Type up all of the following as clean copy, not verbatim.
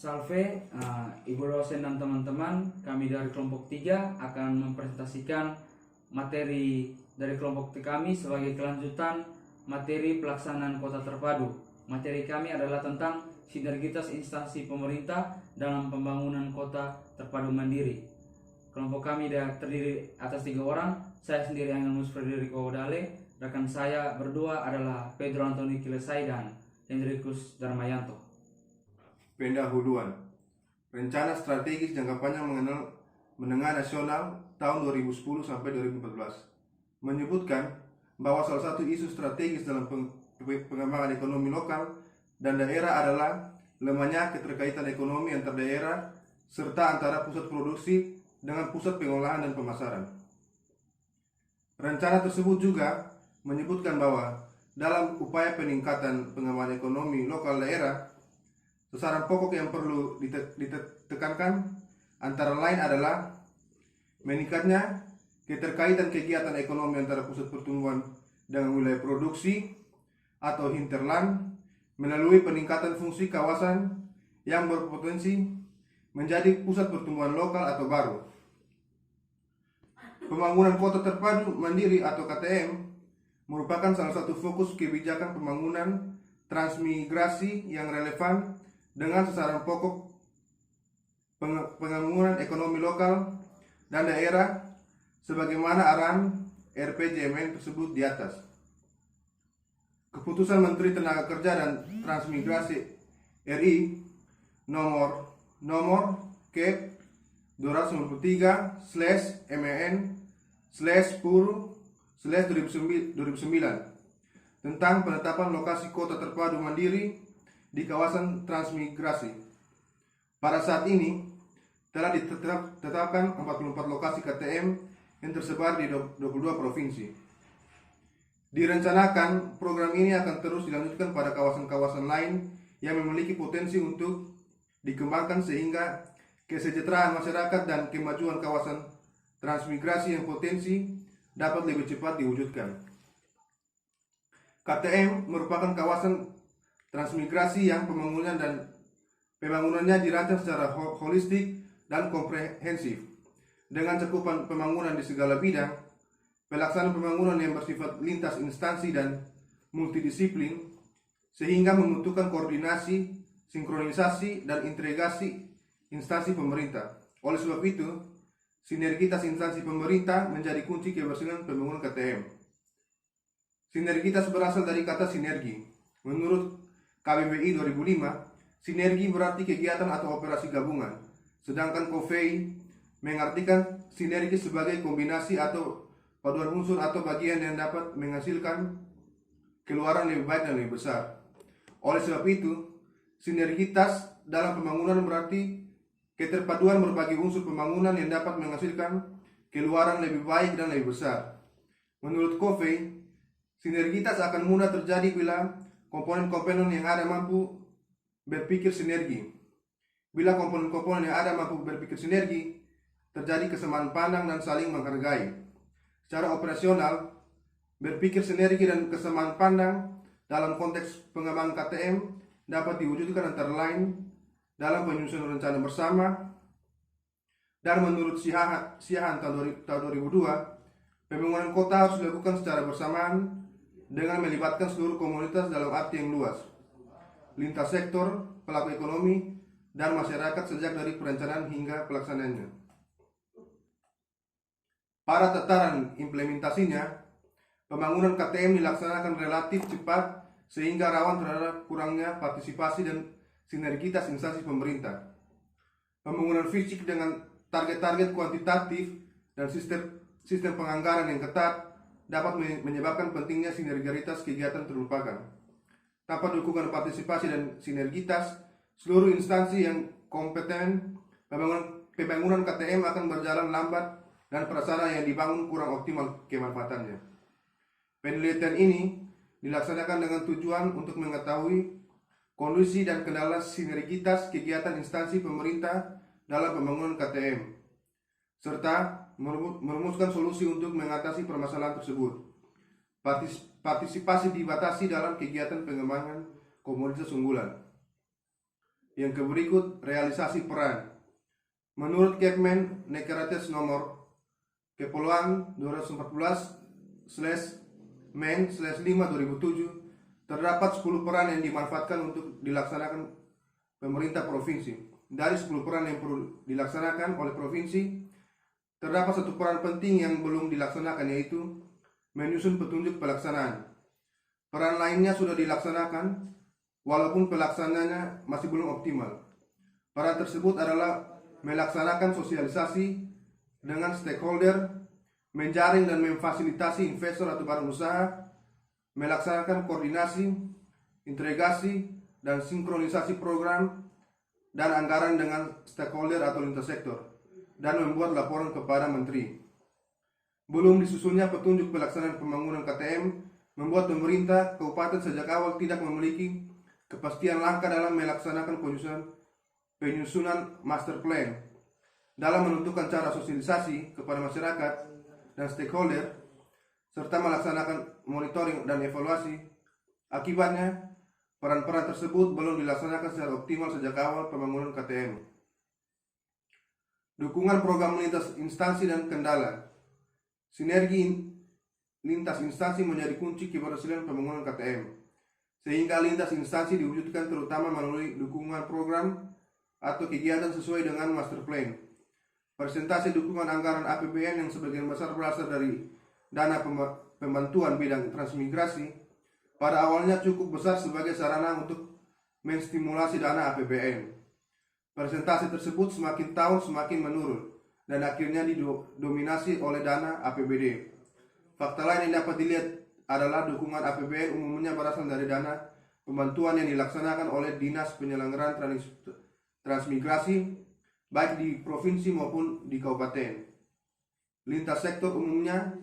Salve, Ibu dosen dan teman-teman, kami dari kelompok 3 akan mempresentasikan materi dari kelompok kami sebagai kelanjutan materi pelaksanaan kota terpadu. Materi kami adalah tentang sinergitas instansi pemerintah dalam pembangunan kota terpadu mandiri. Kelompok kami terdiri atas 3 orang, saya sendiri Angelus Frederico Odale, rekan saya berdua adalah Pedro Antoni Kilesai dan Hendrikus Darmayanto. Pendahuluan Rencana Strategis Jangka Panjang Menengah Nasional tahun 2010 sampai 2014 menyebutkan bahwa salah satu isu strategis dalam pengembangan ekonomi lokal dan daerah adalah lemahnya keterkaitan ekonomi antar daerah serta antara pusat produksi dengan pusat pengolahan dan pemasaran. Rencana tersebut juga menyebutkan bahwa dalam upaya peningkatan pengembangan ekonomi lokal daerah, sasaran pokok yang perlu ditekankan antara lain adalah meningkatnya keterkaitan kegiatan ekonomi antara pusat pertumbuhan dengan wilayah produksi atau hinterland melalui peningkatan fungsi kawasan yang berpotensi menjadi pusat pertumbuhan lokal atau baru. Pembangunan kota terpadu mandiri atau KTM merupakan salah satu fokus kebijakan pembangunan transmigrasi yang relevan dengan sasaran pokok pengembangan ekonomi lokal dan daerah sebagaimana arahan RPJMN tersebut di atas. Keputusan Menteri Tenaga Kerja dan Transmigrasi RI nomor Kep 293/MEN/10/2009 tentang penetapan lokasi kota terpadu mandiri di kawasan transmigrasi. Pada saat ini telah ditetapkan 44 lokasi KTM yang tersebar di 22 provinsi. Direncanakan program ini akan terus dilanjutkan pada kawasan-kawasan lain yang memiliki potensi untuk dikembangkan sehingga kesejahteraan masyarakat dan kemajuan kawasan transmigrasi yang potensi dapat lebih cepat diwujudkan. KTM merupakan kawasan transmigrasi yang pembangunannya dirancang secara holistik dan komprehensif dengan cakupan pembangunan di segala bidang, pelaksanaan pembangunan yang bersifat lintas instansi dan multidisiplin sehingga membutuhkan koordinasi, sinkronisasi dan integrasi instansi pemerintah. Oleh sebab itu, sinergitas instansi pemerintah menjadi kunci keberhasilan pembangunan KTM. Sinergitas berasal dari kata sinergi. Menurut KBBI 2005, sinergi berarti kegiatan atau operasi gabungan, sedangkan COFEI mengartikan sinergi sebagai kombinasi atau paduan unsur atau bagian yang dapat menghasilkan keluaran lebih baik dan lebih besar. Oleh sebab itu, sinergitas dalam pembangunan berarti keterpaduan berbagai unsur pembangunan yang dapat menghasilkan keluaran lebih baik dan lebih besar. Menurut COFEI, sinergitas akan mudah terjadi bila komponen-komponen yang ada mampu berpikir sinergi. Bila komponen-komponen yang ada mampu berpikir sinergi, terjadi kesamaan pandang dan saling menghargai. Secara operasional, berpikir sinergi dan kesamaan pandang dalam konteks pengembangan KTM dapat diwujudkan antara lain dalam penyusunan rencana bersama, dan menurut Siahan tahun 2002, pembangunan kota harus dilakukan secara bersamaan dengan melibatkan seluruh komunitas dalam arti yang luas, lintas sektor, pelaku ekonomi, dan masyarakat sejak dari perencanaan hingga pelaksanaannya. Pada tataran implementasinya, pembangunan KTM dilaksanakan relatif cepat sehingga rawan terhadap kurangnya partisipasi dan sinergitas instansi pemerintah. Pembangunan fisik dengan target-target kuantitatif dan sistem penganggaran yang ketat dapat menyebabkan pentingnya sinergitas kegiatan terlupakan. Tanpa dukungan partisipasi dan sinergitas seluruh instansi yang kompeten, pembangunan KTM akan berjalan lambat dan prasarana yang dibangun kurang optimal kemanfaatannya. Penelitian ini dilaksanakan dengan tujuan untuk mengetahui kondisi dan kendala sinergitas kegiatan instansi pemerintah dalam pembangunan KTM, serta merumuskan solusi untuk mengatasi permasalahan tersebut. Partisipasi dibatasi dalam kegiatan pengembangan komoditas unggulan. Yang berikut realisasi peran. Menurut Kepmen Nekarates nomor Kepulauan 214/Men/5/2007, terdapat 10 peran yang dimanfaatkan untuk dilaksanakan pemerintah provinsi. Dari 10 peran yang perlu dilaksanakan oleh provinsi, terdapat satu peran penting yang belum dilaksanakan, yaitu menyusun petunjuk pelaksanaan. Peran lainnya sudah dilaksanakan, walaupun pelaksanaannya masih belum optimal. Peran tersebut adalah melaksanakan sosialisasi dengan stakeholder, menjaring dan memfasilitasi investor atau badan usaha, melaksanakan koordinasi, integrasi, dan sinkronisasi program dan anggaran dengan stakeholder atau lintas sektor, dan membuat laporan kepada menteri. Belum disusunnya petunjuk pelaksanaan pembangunan KTM membuat pemerintah kabupaten sejak awal tidak memiliki kepastian langkah dalam melaksanakan penyusunan master plan. Dalam menentukan cara sosialisasi kepada masyarakat dan stakeholder, serta melaksanakan monitoring dan evaluasi. Akibatnya, peran-peran tersebut belum dilaksanakan secara optimal sejak awal pembangunan KTM. Dukungan program lintas instansi dan kendala. Sinergi lintas instansi menjadi kunci keberhasilan pembangunan KTM, sehingga lintas instansi diwujudkan terutama melalui dukungan program atau kegiatan sesuai dengan master plan. Persentase dukungan anggaran APBN yang sebagian besar berasal dari dana pembantuan bidang transmigrasi pada awalnya cukup besar sebagai sarana untuk menstimulasi dana APBN. Persentase tersebut semakin tahun semakin menurun dan akhirnya didominasi oleh dana APBD. Fakta lain yang dapat dilihat adalah dukungan APBN umumnya berasal dari dana pembantuan yang dilaksanakan oleh Dinas Penyelenggaraan Transmigrasi baik di provinsi maupun di kabupaten. Lintas sektor umumnya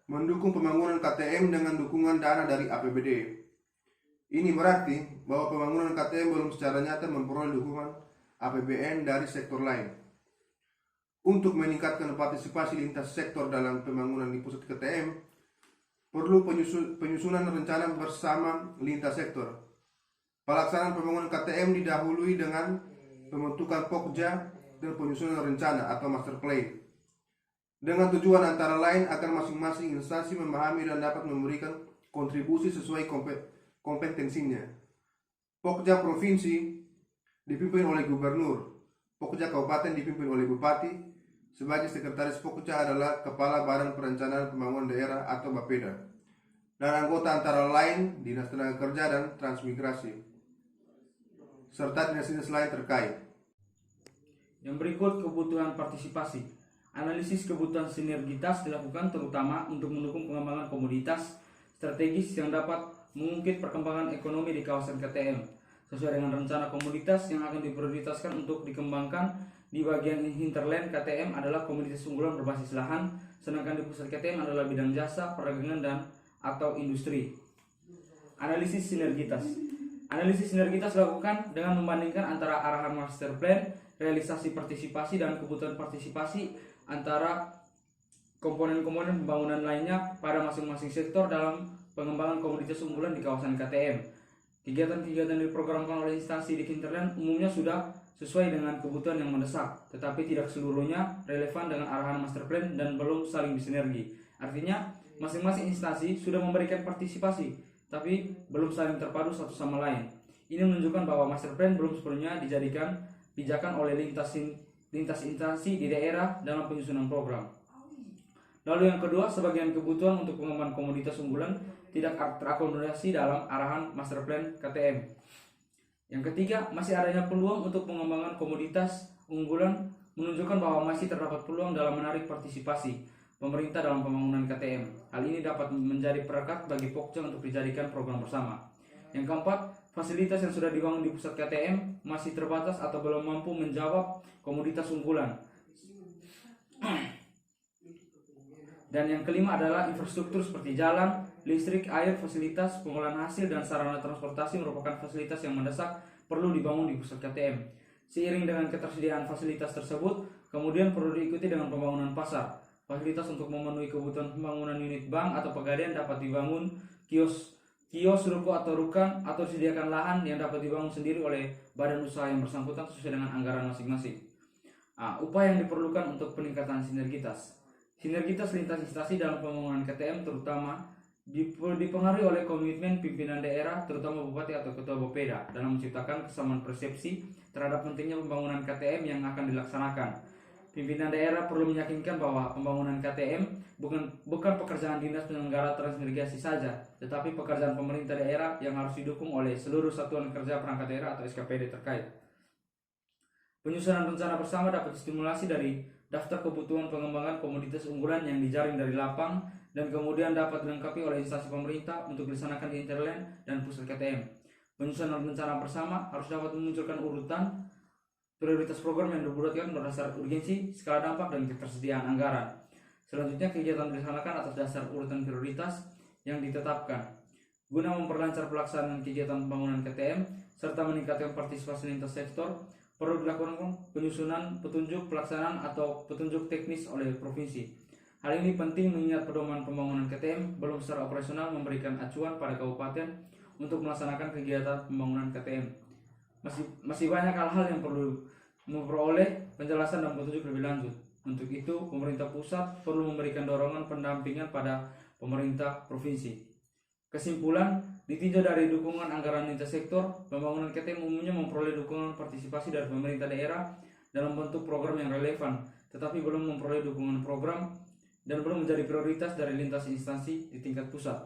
mendukung pembangunan KTM dengan dukungan dana dari APBD. Ini berarti bahwa pembangunan KTM belum secara nyata memperoleh dukungan APBN dari sektor lain. Untuk meningkatkan partisipasi lintas sektor dalam pembangunan di pusat KTM, perlu penyusunan rencana bersama lintas sektor. Pelaksanaan pembangunan KTM didahului dengan pembentukan Pokja dan penyusunan rencana atau master plan, dengan tujuan antara lain agar masing-masing instansi memahami dan dapat memberikan kontribusi sesuai kompetensinya. Pokja provinsi dipimpin oleh gubernur, Pokja kabupaten dipimpin oleh bupati. Sebagai sekretaris Pokja adalah Kepala Badan Perencanaan Pembangunan Daerah atau Bapeda, dan anggota antara lain Dinas Tenaga Kerja dan Transmigrasi, serta dinas-dinas lain terkait. Yang berikut kebutuhan partisipasi. Analisis kebutuhan sinergitas dilakukan terutama untuk mendukung pengembangan komoditas strategis yang dapat mengungkit perkembangan ekonomi di kawasan KTM sesuai dengan rencana komoditas yang akan diprioritaskan untuk dikembangkan. Di bagian hinterland KTM adalah komoditas unggulan berbasis lahan, sedangkan di pusat KTM adalah bidang jasa, perdagangan dan atau industri. Analisis sinergitas. Analisis sinergitas dilakukan dengan membandingkan antara arahan master plan, realisasi partisipasi dan kebutuhan partisipasi antara komponen-komponen pembangunan lainnya pada masing-masing sektor dalam pengembangan komoditas unggulan di kawasan KTM. Kegiatan-kegiatan yang diprogramkan oleh instansi di hinterland umumnya sudah sesuai dengan kebutuhan yang mendesak, tetapi tidak seluruhnya relevan dengan arahan master plan dan belum saling bersinergi. Artinya, masing-masing instansi sudah memberikan partisipasi, tapi belum saling terpadu satu sama lain. Ini menunjukkan bahwa master plan belum sepenuhnya dijadikan pijakan oleh lintas instansi di daerah dalam penyusunan program. Lalu yang kedua, sebagian kebutuhan untuk pengembangan komoditas unggulan tidak terakomodasi dalam arahan master plan KTM. Yang ketiga, masih adanya peluang untuk pengembangan komoditas unggulan menunjukkan bahwa masih terdapat peluang dalam menarik partisipasi pemerintah dalam pembangunan KTM. Hal ini dapat menjadi perekat bagi Pokja untuk dijadikan program bersama. Yang keempat, fasilitas yang sudah dibangun di pusat KTM masih terbatas atau belum mampu menjawab komoditas unggulan. Dan yang kelima adalah infrastruktur seperti jalan, listrik, air, fasilitas pengolahan hasil, dan sarana transportasi merupakan fasilitas yang mendesak perlu dibangun di pusat KTM. Seiring dengan ketersediaan fasilitas tersebut, kemudian perlu diikuti dengan pembangunan pasar. Fasilitas untuk memenuhi kebutuhan pembangunan unit bank atau pegadaian dapat dibangun kios kios, ruko atau rukan, atau disediakan lahan yang dapat dibangun sendiri oleh badan usaha yang bersangkutan sesuai dengan anggaran masing-masing. Upaya yang diperlukan untuk peningkatan sinergitas. Sinergitas lintas instansi dalam pembangunan KTM terutama dipengaruhi oleh komitmen pimpinan daerah, terutama bupati atau ketua Bapeda, dalam menciptakan kesamaan persepsi terhadap pentingnya pembangunan KTM yang akan dilaksanakan. Pimpinan daerah perlu meyakinkan bahwa pembangunan KTM bukan pekerjaan dinas penyelenggara transmigrasi saja, tetapi pekerjaan pemerintah daerah yang harus didukung oleh seluruh satuan kerja perangkat daerah atau SKPD terkait. Penyusunan rencana bersama dapat distimulasi dari daftar kebutuhan pengembangan komoditas unggulan yang dijaring dari lapang dan kemudian dapat dilengkapi oleh instansi pemerintah untuk dilaksanakan di Interland dan pusat KTM. Penyusunan rencana bersama harus dapat memunculkan urutan prioritas program yang dibuatkan berdasar urgensi, skala dampak, dan ketersediaan anggaran. Selanjutnya, kegiatan dilaksanakan atas dasar urutan prioritas yang ditetapkan. Guna memperlancar pelaksanaan kegiatan pembangunan KTM serta meningkatkan partisipasi lintas sektor, perlu dilakukan penyusunan petunjuk pelaksanaan atau petunjuk teknis oleh provinsi. Hal ini penting mengingat pedoman pembangunan KTM belum secara operasional memberikan acuan pada kabupaten untuk melaksanakan kegiatan pembangunan KTM. Masih banyak hal-hal yang perlu memperoleh penjelasan dan petunjuk lebih lanjut. Untuk itu, pemerintah pusat perlu memberikan dorongan pendampingan pada pemerintah provinsi. Kesimpulan, ditinjau dari dukungan anggaran lintas sektor, pembangunan KTM umumnya memperoleh dukungan partisipasi dari pemerintah daerah dalam bentuk program yang relevan, tetapi belum memperoleh dukungan program dan belum menjadi prioritas dari lintas instansi di tingkat pusat.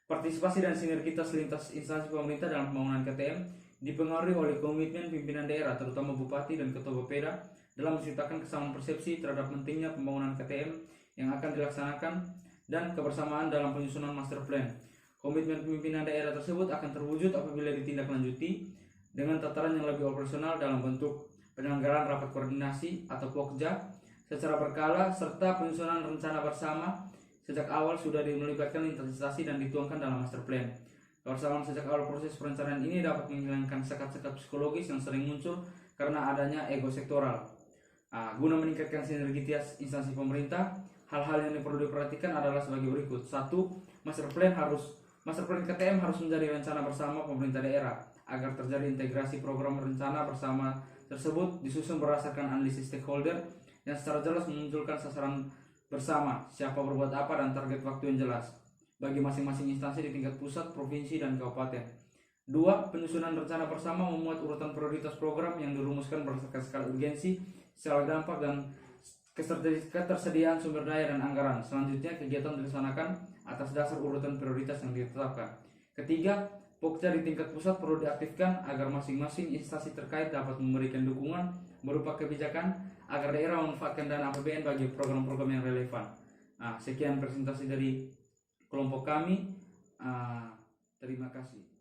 Partisipasi dan sinergitas lintas instansi pemerintah dalam pembangunan KTM dipengaruhi oleh komitmen pimpinan daerah, terutama bupati dan ketua Bapeda, dalam menciptakan kesamaan persepsi terhadap pentingnya pembangunan KTM yang akan dilaksanakan dan kebersamaan dalam penyusunan master plan. Komitmen pimpinan daerah tersebut akan terwujud apabila ditindaklanjuti dengan tataran yang lebih operasional dalam bentuk penyelenggaraan rapat koordinasi atau POKJA secara berkala serta penyusunan rencana bersama sejak awal sudah melibatkan lintas instansi dan dituangkan dalam master plan. Kebersamaan sejak awal proses perencanaan ini dapat menghilangkan sekat-sekat psikologis yang sering muncul karena adanya ego sektoral. Guna meningkatkan sinergitas instansi pemerintah, hal-hal yang perlu diperhatikan adalah sebagai berikut. 1. Master plan KTM harus menjadi rencana bersama pemerintah daerah agar terjadi integrasi program rencana bersama tersebut disusun berdasarkan analisis stakeholder yang secara jelas memunculkan sasaran bersama, siapa berbuat apa, dan target waktu yang jelas bagi masing-masing instansi di tingkat pusat, provinsi, dan kabupaten. 2. Penyusunan rencana bersama memuat urutan prioritas program yang dirumuskan berdasarkan skala urgensi, skala dampak, dan ketersediaan sumber daya dan anggaran. Selanjutnya, kegiatan dilaksanakan atas dasar urutan prioritas yang ditetapkan. Ketiga, POKJA di tingkat pusat perlu diaktifkan agar masing-masing instansi terkait dapat memberikan dukungan berupa kebijakan agar daerah memanfaatkan dana APBN bagi program-program yang relevan. Sekian presentasi dari kelompok kami. Terima kasih.